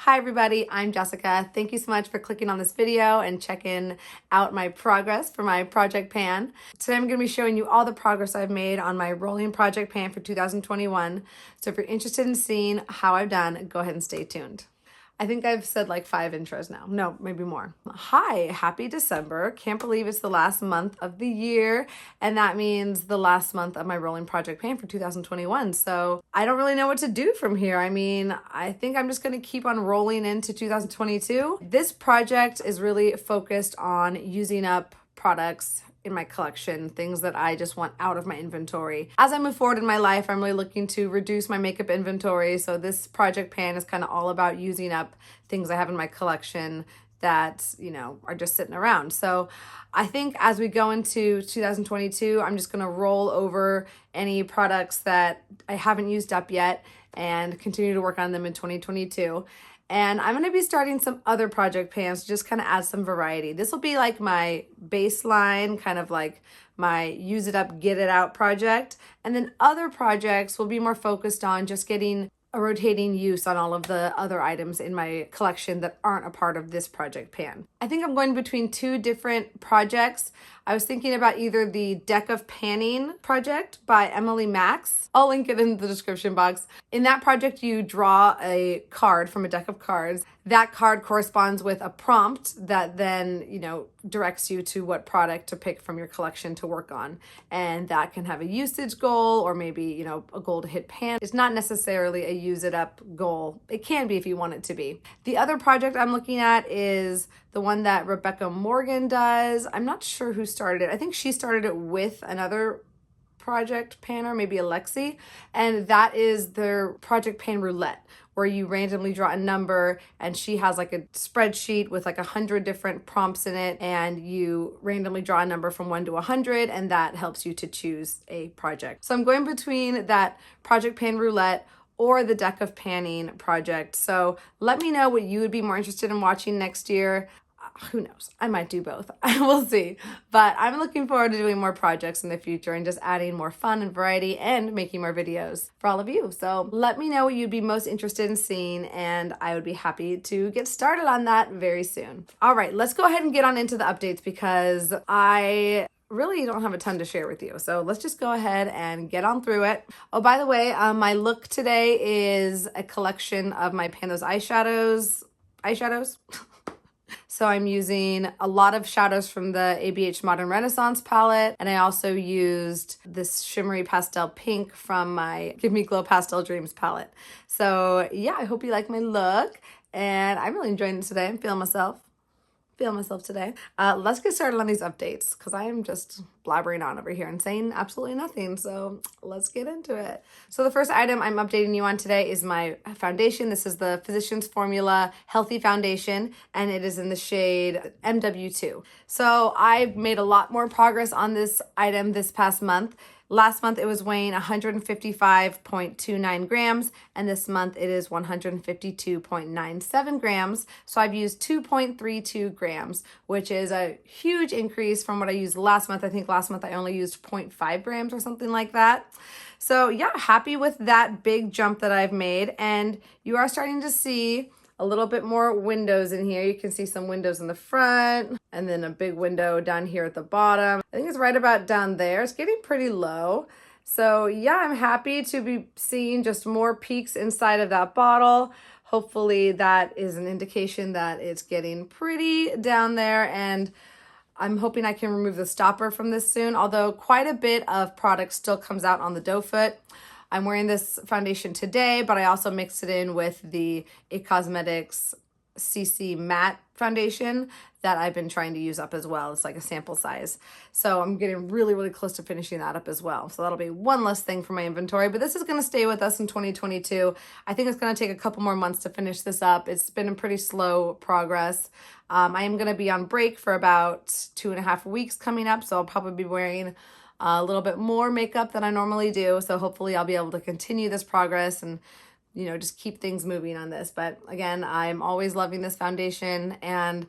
Hi everybody, I'm Jessica. Thank you so much for clicking on this video and checking out my progress for my project pan. Today I'm going to be showing you all the progress I've made on my rolling project pan for 2021. So if you're interested in seeing how I've done, go ahead and stay tuned. I think I've said like 5 intros now. No, maybe more. Hi, happy December. Can't believe it's the last month of the year. And that means the last month of my rolling project pan for 2021. So I don't really know what to do from here. I mean, I think I'm just going to keep on rolling into 2022. This project is really focused on using up products in my collection, things that I just want out of my inventory. As I move forward in my life, I'm really looking to reduce my makeup inventory. So this project pan is kind of all about using up things I have in my collection that, are just sitting around. So I think as we go into 2022, I'm just going to roll over any products that I haven't used up yet and continue to work on them in 2022. And I'm going to be starting some other project pans to just kind of add some variety. This will be like my baseline, kind of like my use it up, get it out project. And then other projects will be more focused on just getting a rotating use on all of the other items in my collection that aren't a part of this project pan. I think I'm going between 2 different projects. I was thinking about either the Deck of Panning project by Emilynmax. I'll link it in the description box. In that project, you draw a card from a deck of cards. That card corresponds with a prompt that then, directs you to what product to pick from your collection to work on. And that can have a usage goal or maybe, a goal to hit pan. It's not necessarily a use it up goal. It can be if you want it to be. The other project I'm looking at is the one that Rebecca Morgan does. I'm not sure who started it. I think she started it with another project panner, maybe Alexi, and that is their project pan roulette, where you randomly draw a number and she has like a spreadsheet with like 100 different prompts in it, and you randomly draw a number from 1 to 100, and that helps you to choose a project. So I'm going between that project pan roulette or the Deck of Panning project. So let me know what you would be more interested in watching next year. Who knows? I might do both. We'll see. But I'm looking forward to doing more projects in the future and just adding more fun and variety and making more videos for all of you. So let me know what you'd be most interested in seeing, and I would be happy to get started on that very soon. All right, let's go ahead and get on into the updates because I really don't have a ton to share with you. So let's just go ahead and get on through it. Oh, by the way, my look today is a collection of my Pandos eyeshadows. So I'm using a lot of shadows from the ABH Modern Renaissance palette. And I also used this shimmery pastel pink from my Give Me Glow Pastel Dreams palette. So yeah, I hope you like my look. And I'm really enjoying it today. I'm feeling myself today. Let's get started on these updates because I am just blabbering on over here and saying absolutely nothing. So let's get into it. So the first item I'm updating you on today is my foundation. This is the Physicians Formula Healthy Foundation, and it is in the shade MW2. So I've made a lot more progress on this item this past month. Last month, it was weighing 155.29 grams, and this month it is 152.97 grams. So I've used 2.32 grams, which is a huge increase from what I used last month. I think last month I only used 0.5 grams or something like that. So yeah, happy with that big jump that I've made. And you are starting to see a little bit more windows in here. You can see some windows in the front and then a big window down here at the bottom. I think it's right about down there. It's getting pretty low. So yeah, I'm happy to be seeing just more peaks inside of that bottle. Hopefully that is an indication that it's getting pretty down there, and I'm hoping I can remove the stopper from this soon, although quite a bit of product still comes out on the doe foot. I'm wearing this foundation today, but I also mixed it in with the It Cosmetics CC Matte foundation that I've been trying to use up as well. It's like a sample size. So I'm getting really, really close to finishing that up as well. So that'll be one less thing for my inventory, but this is going to stay with us in 2022. I think it's going to take a couple more months to finish this up. It's been a pretty slow progress. I am going to be on break for about 2.5 weeks coming up, so I'll probably be wearing a little bit more makeup than I normally do. So hopefully I'll be able to continue this progress and, just keep things moving on this. But again, I'm always loving this foundation, and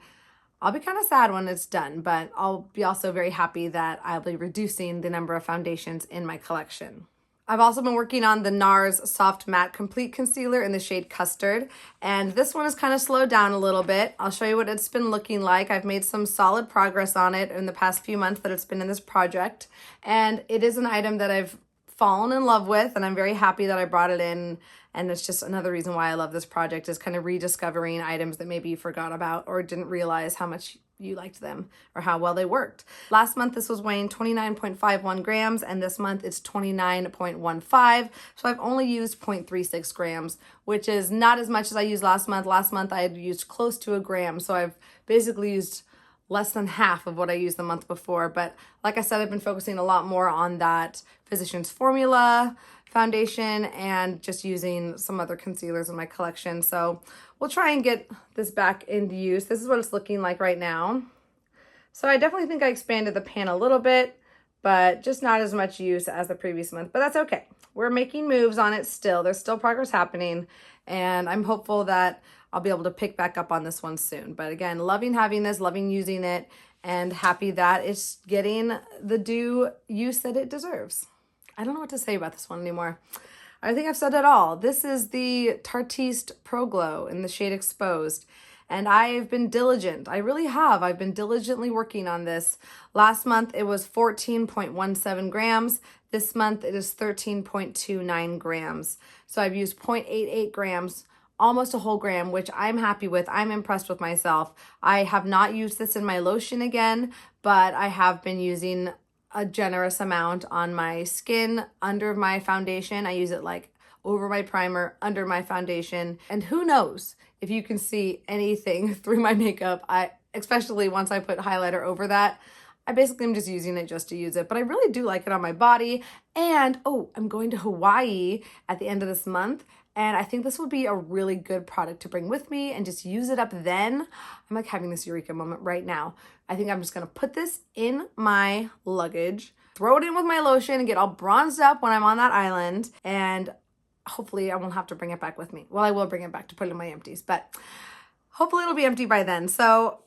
I'll be kind of sad when it's done, but I'll be also very happy that I'll be reducing the number of foundations in my collection. I've also been working on the NARS Soft Matte Complete Concealer in the shade Custard, and this one has kind of slowed down a little bit. I'll show you what it's been looking like. I've made some solid progress on it in the past few months that it's been in this project, and it is an item that I've fallen in love with, and I'm very happy that I brought it in. And it's just another reason why I love this project, is kind of rediscovering items that maybe you forgot about or didn't realize how much you liked them or how well they worked. Last month, this was weighing 29.51 grams, and this month it's 29.15. So I've only used 0.36 grams, which is not as much as I used last month. Last month I had used close to a gram. So I've basically used less than half of what I used the month before. But like I said, I've been focusing a lot more on that Physicians Formula foundation and just using some other concealers in my collection. So we'll try and get this back into use. This is what it's looking like right now. So I definitely think I expanded the pan a little bit, but just not as much use as the previous month, but that's okay. We're making moves on it still. There's still progress happening, and I'm hopeful that I'll be able to pick back up on this one soon. But again, loving having this, loving using it, and happy that it's getting the due use that it deserves. I don't know what to say about this one anymore. I think I've said it all. This is the Tartiste Pro Glow in the shade Exposed. And I've been diligent. I really have. I've been diligently working on this. Last month, it was 14.17 grams. This month, it is 13.29 grams. So I've used 0.88 grams, almost a whole gram, which I'm happy with. I'm impressed with myself. I have not used this in my lotion again, but I have been using a generous amount on my skin under my foundation. I use it like over my primer, under my foundation. And who knows if you can see anything through my makeup. Especially once I put highlighter over that, I basically am just using it just to use it. But I really do like it on my body. And I'm going to Hawaii at the end of this month. And I think this will be a really good product to bring with me and just use it up then. I'm like having this eureka moment right now. I think I'm just gonna put this in my luggage, throw it in with my lotion, and get all bronzed up when I'm on that island. And hopefully I won't have to bring it back with me. Well, I will bring it back to put it in my empties, but hopefully it'll be empty by then. So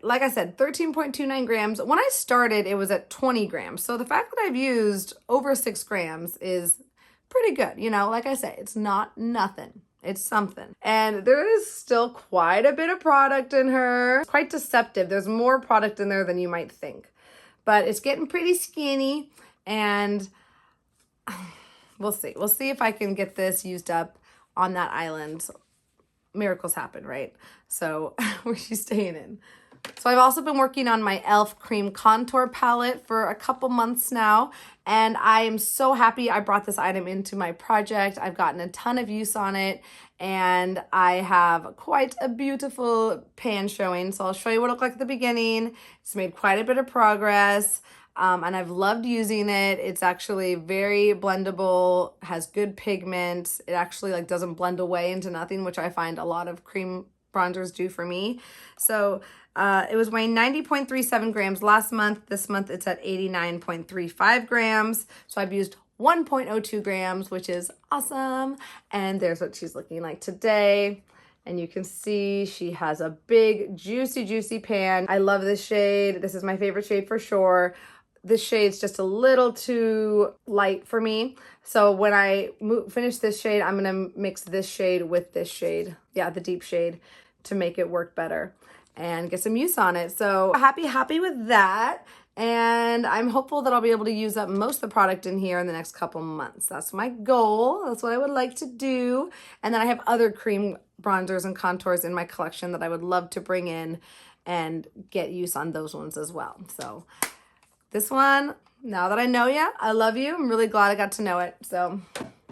like I said, 13.29 grams. When I started, it was at 20 grams. So the fact that I've used over 6 grams is pretty good. You know, like I say, it's not nothing. It's something. And there is still quite a bit of product in her. It's quite deceptive. There's more product in there than you might think. But it's getting pretty skinny, and we'll see. We'll see if I can get this used up on that island. Miracles happen, right? So where she's staying in. So I've also been working on my e.l.f. Cream Contour Palette for a couple months now, and I am so happy I brought this item into my project. I've gotten a ton of use on it, and I have quite a beautiful pan showing. So I'll show you what it looked like at the beginning. It's made quite a bit of progress, and I've loved using it. It's actually very blendable, has good pigment. It actually like doesn't blend away into nothing, which I find a lot of cream bronzers do for me. So it was weighing 90.37 grams last month. This month it's at 89.35 grams. So I've used 1.02 grams, which is awesome. And there's what she's looking like today. And you can see she has a big, juicy, juicy pan. I love this shade. This is my favorite shade for sure. This shade's just a little too light for me. So when I finish this shade, I'm gonna mix this shade with this shade. Yeah, the deep shade, to make it work better and get some use on it. So happy with that. And I'm hopeful that I'll be able to use up most of the product in here in the next couple months. That's my goal. That's what I would like to do. And then I have other cream bronzers and contours in my collection that I would love to bring in and get use on those ones as well. So this one, now that I know you, I love you. I'm really glad I got to know it. So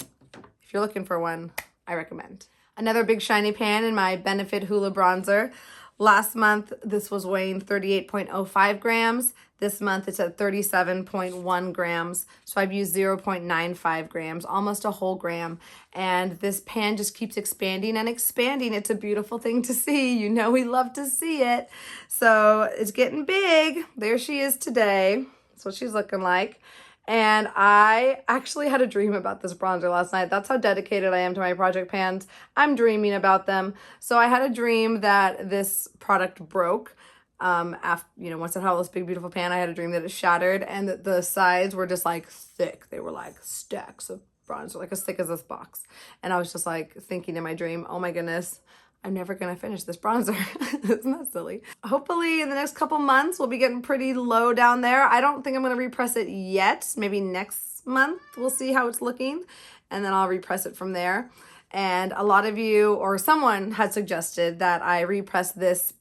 if you're looking for one, I recommend. Another big shiny pan in my Benefit Hoola bronzer. Last month, this was weighing 38.05 grams. This month, it's at 37.1 grams. So I've used 0.95 grams, almost a whole gram. And this pan just keeps expanding and expanding. It's a beautiful thing to see. You know we love to see it. So it's getting big. There she is today. That's what she's looking like. And I actually had a dream about this bronzer last night. That's how dedicated I am to my project pans. I'm dreaming about them. So I had a dream that this product broke. After, you know, once I had all this big, beautiful pan, I had a dream that it shattered and that the sides were just like thick. They were like stacks of bronzer, like as thick as this box. And I was just like thinking in my dream, oh my goodness, I'm never gonna finish this bronzer. Isn't that silly? Hopefully in the next couple months, we'll be getting pretty low down there. I don't think I'm gonna repress it yet. Maybe next month, we'll see how it's looking. And then I'll repress it from there. And a lot of you, or someone had suggested that I repress this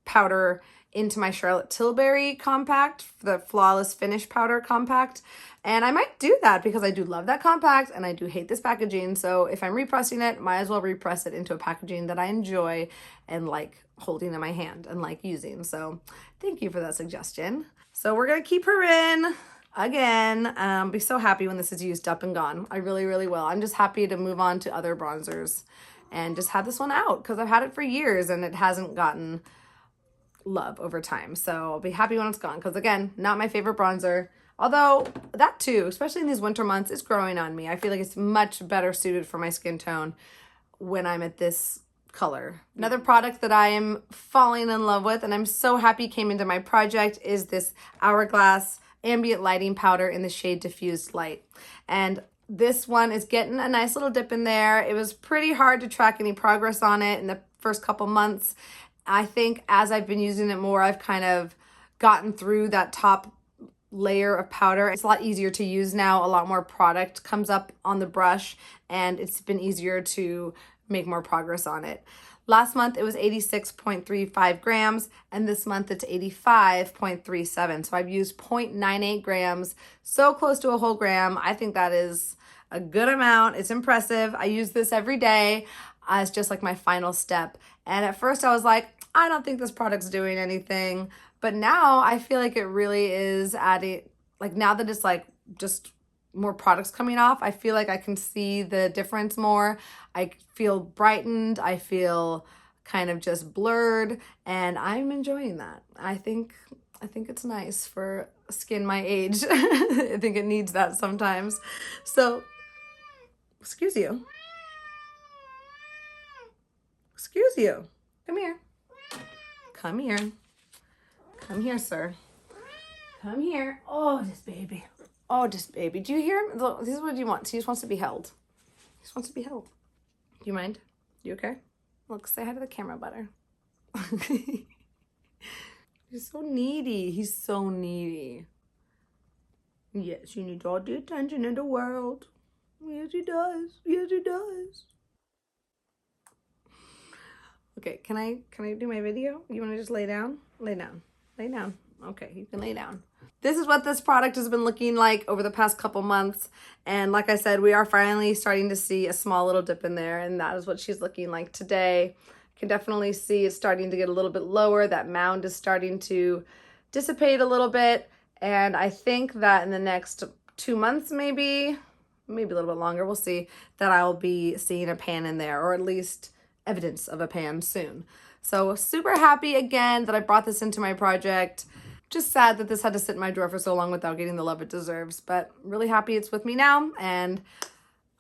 powder into my Charlotte Tilbury compact, the Flawless Finish Powder compact. And I might do that because I do love that compact and I do hate this packaging. So if I'm repressing it, might as well repress it into a packaging that I enjoy and like holding in my hand and like using. So thank you for that suggestion. So we're gonna keep her in again. Be so happy when this is used up and gone. I really, really will. I'm just happy to move on to other bronzers and just have this one out because I've had it for years and it hasn't gotten love over time. So I'll be happy when it's gone because again, not my favorite bronzer. Although that too, especially in these winter months, is growing on me. I feel like it's much better suited for my skin tone when I'm at this color. Another product that I am falling in love with and I'm so happy came into my project is this Hourglass Ambient Lighting Powder in the shade Diffused Light. And this one is getting a nice little dip in there. It was pretty hard to track any progress on it in the first couple months. I think as I've been using it more, I've kind of gotten through that top layer of powder. It's a lot easier to use now. A lot more product comes up on the brush and it's been easier to make more progress on it. Last month, it was 86.35 grams, and this month it's 85.37. So I've used 0.98 grams, so close to a whole gram. I think that is a good amount. It's impressive. I use this every day as just like my final step. And at first I was like, I don't think this product's doing anything. But now I feel like it really is adding, like now that it's like just more products coming off, I feel like I can see the difference more. I feel brightened. I feel kind of just blurred and I'm enjoying that. I think it's nice for skin my age. I think it needs that sometimes. So, excuse you. Excuse you. Come here. Come here. Come here, sir. Come here. Oh, this baby. Oh, this baby. Do you hear him? Look, this is what he wants. He just wants to be held. He just wants to be held. Do you mind? You okay? Look, say hi to the camera, butter. He's so needy. He's so needy. Yes, he needs all the attention in the world. Yes, he does. Yes, he does. Okay, can I do my video? You want to just lay down? Lay down. Lay down. Okay, you can lay down. This is what this product has been looking like over the past couple months. And like I said, we are finally starting to see a small little dip in there. And that is what she's looking like today. You can definitely see it's starting to get a little bit lower. That mound is starting to dissipate a little bit. And I think that in the next 2 months, maybe a little bit longer, we'll see, that I'll be seeing a pan in there, or at least evidence of a pan soon. So super happy again that I brought this into my project. Just sad that this had to sit in my drawer for so long without getting the love it deserves, but really happy it's with me now. And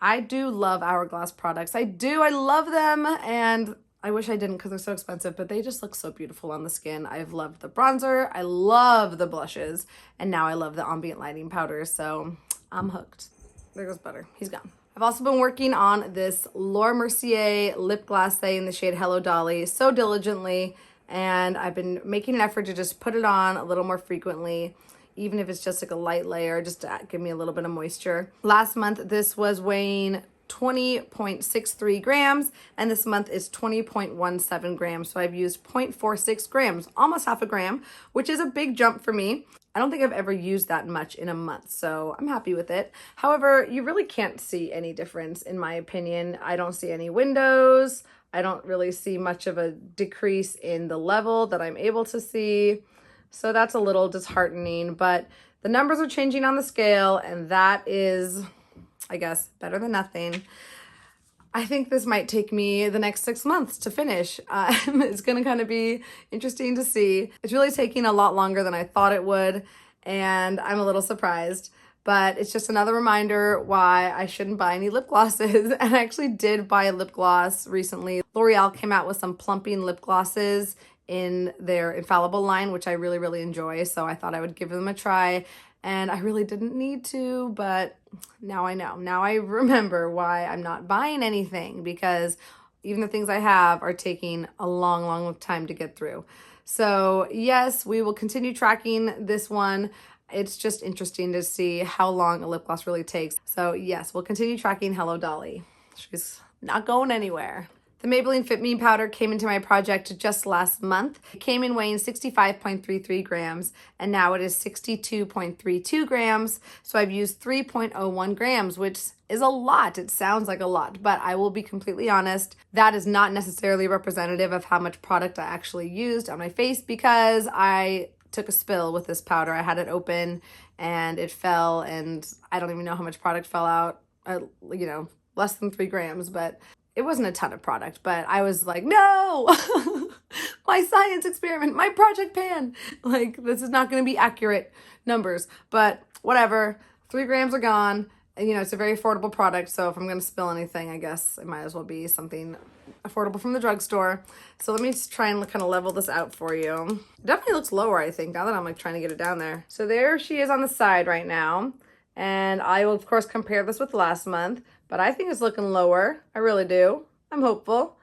I do love Hourglass products. I do. I love them. And I wish I didn't because they're so expensive, but they just look so beautiful on the skin. I've loved the bronzer. I love the blushes. And now I love the ambient lighting powders. So I'm hooked. There goes Butter. He's gone. I've also been working on this Laura Mercier lip gloss in the shade Hello Dolly so diligently, and I've been making an effort to just put it on a little more frequently, even if it's just like a light layer, just to give me a little bit of moisture. Last month, this was weighing 20.63 grams, and this month is 20.17 grams. So I've used 0.46 grams, almost half a gram, which is a big jump for me. I don't think I've ever used that much in a month, so I'm happy with it. However, you really can't see any difference in my opinion. I don't see any windows. I don't really see much of a decrease in the level that I'm able to see. So that's a little disheartening, but the numbers are changing on the scale, and that is, I guess, better than nothing. I think this might take me the next 6 months to finish. It's going to kind of be interesting to see. It's really taking a lot longer than I thought it would, and I'm a little surprised. But it's just another reminder why I shouldn't buy any lip glosses. And I actually did buy a lip gloss recently. L'Oreal came out with some plumping lip glosses in their Infallible line, which I really, really enjoy. So I thought I would give them a try. And I really didn't need to, but now I know. Now I remember why I'm not buying anything, because even the things I have are taking a long, long time to get through. So yes, we will continue tracking this one. It's just interesting to see how long a lip gloss really takes. So yes, we'll continue tracking Hello Dolly. She's not going anywhere. The Maybelline Fit Me powder came into my project just last month. It came in weighing 65.33 grams, and now it is 62.32 grams. So I've used 3.01 grams, which is a lot. It sounds like a lot, but I will be completely honest, that is not necessarily representative of how much product I actually used on my face, because I took a spill with this powder. I had it open and it fell, and I don't even know how much product fell out, less than 3 grams, but it wasn't a ton of product. But I was like, no, my science experiment, my project pan, like this is not going to be accurate numbers, but whatever, 3 grams are gone. And, it's a very affordable product. So if I'm going to spill anything, I guess it might as well be something affordable from the drugstore. So let me just try and kind of level this out for you. It definitely looks lower, I think, now that I'm like trying to get it down there. So there she is on the side right now. And I will, of course, compare this with last month, but I think it's looking lower. I really do. I'm hopeful.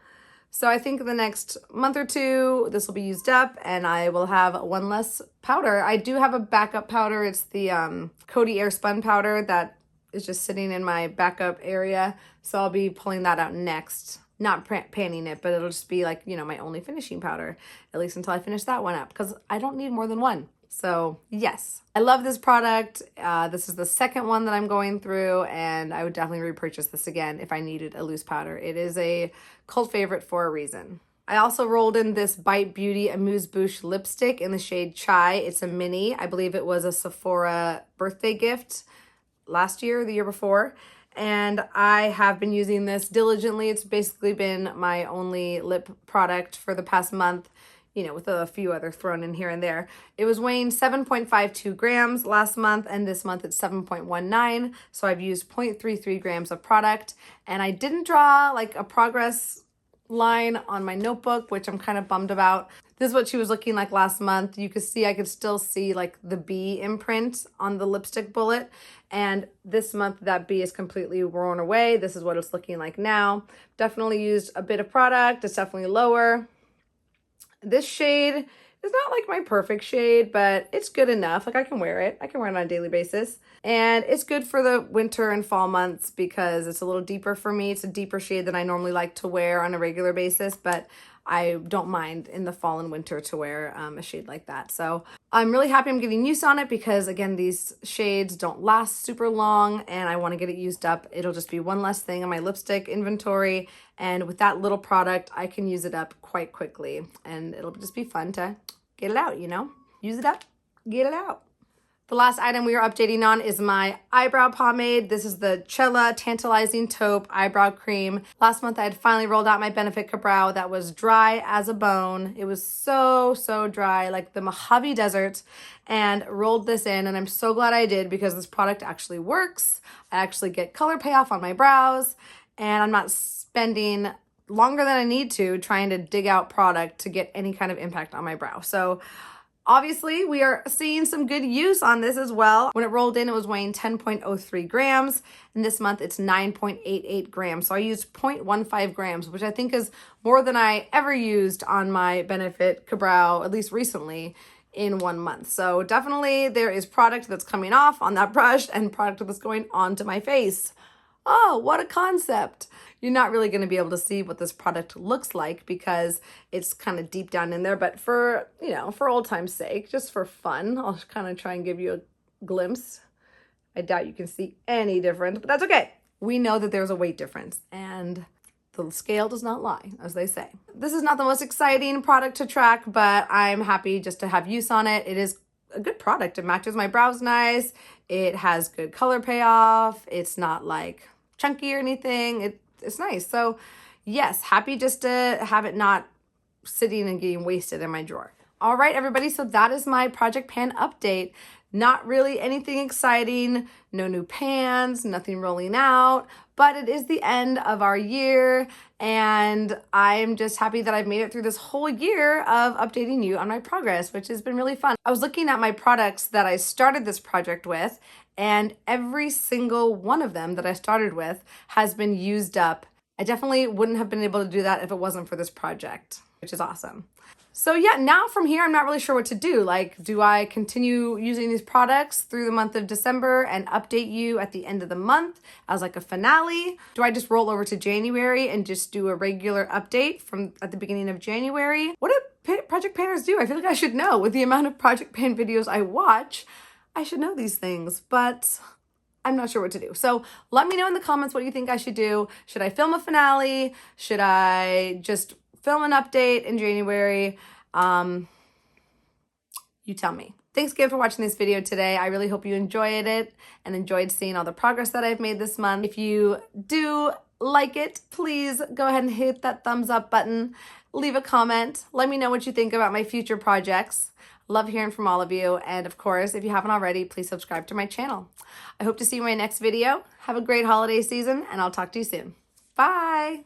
So I think the next month or two, this will be used up and I will have one less powder. I do have a backup powder. It's the Coty Airspun powder that is just sitting in my backup area. So I'll be pulling that out next. Not panning it, but it'll just be like, my only finishing powder, at least until I finish that one up, because I don't need more than one. So yes, I love this product. This is the second one that I'm going through, and I would definitely repurchase this again if I needed a loose powder. It is a cult favorite for a reason. I also rolled in this Bite Beauty Amuse Bouche lipstick in the shade Chai. It's a mini. I believe it was a Sephora birthday gift last year, the year before. And I have been using this diligently. It's basically been my only lip product for the past month, with a few other thrown in here and there. It was weighing 7.52 grams last month, and this month it's 7.19. So I've used 0.33 grams of product, and I didn't draw like a progress line on my notebook, which I'm kind of bummed about. This is what she was looking like last month. You could see, I could still see like the B imprint on the lipstick bullet. And this month that B is completely worn away. This is what it's looking like now. Definitely used a bit of product. It's definitely lower. This shade is not like my perfect shade, but it's good enough. Like I can wear it. I can wear it on a daily basis. And it's good for the winter and fall months because it's a little deeper for me. It's a deeper shade than I normally like to wear on a regular basis, but I don't mind in the fall and winter to wear a shade like that. So I'm really happy I'm getting use on it because, again, these shades don't last super long and I want to get it used up. It'll just be one less thing in my lipstick inventory. And with that little product, I can use it up quite quickly. And it'll just be fun to get it out, Use it up, get it out. The last item we are updating on is my eyebrow pomade. This is the Cella Tantalizing Taupe Eyebrow Cream. Last month I had finally rolled out my Benefit Brow that was dry as a bone. It was so, so dry, like the Mojave Desert, and rolled this in, and I'm so glad I did because this product actually works. I actually get color payoff on my brows, and I'm not spending longer than I need to trying to dig out product to get any kind of impact on my brow. So obviously, we are seeing some good use on this as well. When it rolled in, it was weighing 10.03 grams, and this month it's 9.88 grams. So I used 0.15 grams, which I think is more than I ever used on my Benefit Brow, at least recently, in 1 month. So definitely there is product that's coming off on that brush and product that's going onto my face. Oh, what a concept. You're not really going to be able to see what this product looks like because it's kind of deep down in there. But for, for old time's sake, just for fun, I'll kind of try and give you a glimpse. I doubt you can see any difference, but that's okay. We know that there's a weight difference and the scale does not lie, as they say. This is not the most exciting product to track, but I'm happy just to have use on it. It is a good product. It matches my brows nice. It has good color payoff. It's not like chunky or anything. It's nice. So yes, happy just to have it not sitting and getting wasted in my drawer. All right, everybody. So that is my Project Pan update. Not really anything exciting, no new pans, nothing rolling out, But it is the end of our year, and I'm just happy that I've made it through this whole year of updating you on my progress, which has been really fun. I was looking at my products that I started this project with, and every single one of them that I started with has been used up. I definitely wouldn't have been able to do that if it wasn't for this project, which is awesome. So yeah, now from here, I'm not really sure what to do. Like, do I continue using these products through the month of December and update you at the end of the month as like a finale? Do I just roll over to January and just do a regular update from at the beginning of January? What do project planners do? I feel like I should know. With the amount of project plan videos I watch, I should know these things, but I'm not sure what to do. So let me know in the comments what you think I should do. Should I film a finale? Should I just film an update in January? You tell me. Thanks again for watching this video today. I really hope you enjoyed it and enjoyed seeing all the progress that I've made this month. If you do like it, please go ahead and hit that thumbs up button. Leave a comment. Let me know what you think about my future projects. Love hearing from all of you. And of course, if you haven't already, please subscribe to my channel. I hope to see you in my next video. Have a great holiday season, and I'll talk to you soon. Bye.